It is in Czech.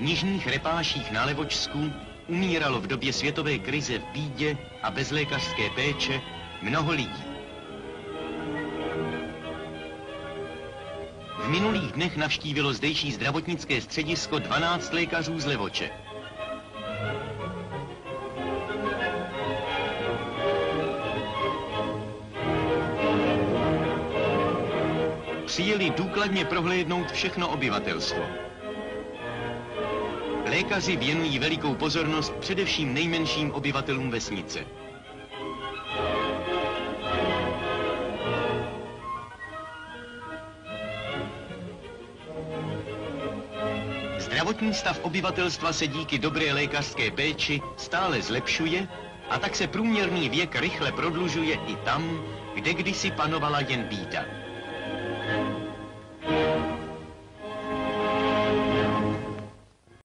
V nižních repáších na Levočsku umíralo v době světové krize v bídě a bez lékařské péče mnoho lidí. V minulých dnech navštívilo zdejší zdravotnické středisko 12 lékařů z Levoče. Přijeli důkladně prohlédnout všechno obyvatelstvo. Lékaři věnují velikou pozornost především nejmenším obyvatelům vesnice. Zdravotní stav obyvatelstva se díky dobré lékařské péči stále zlepšuje a tak se průměrný věk rychle prodlužuje i tam, kde kdysi panovala jen bída.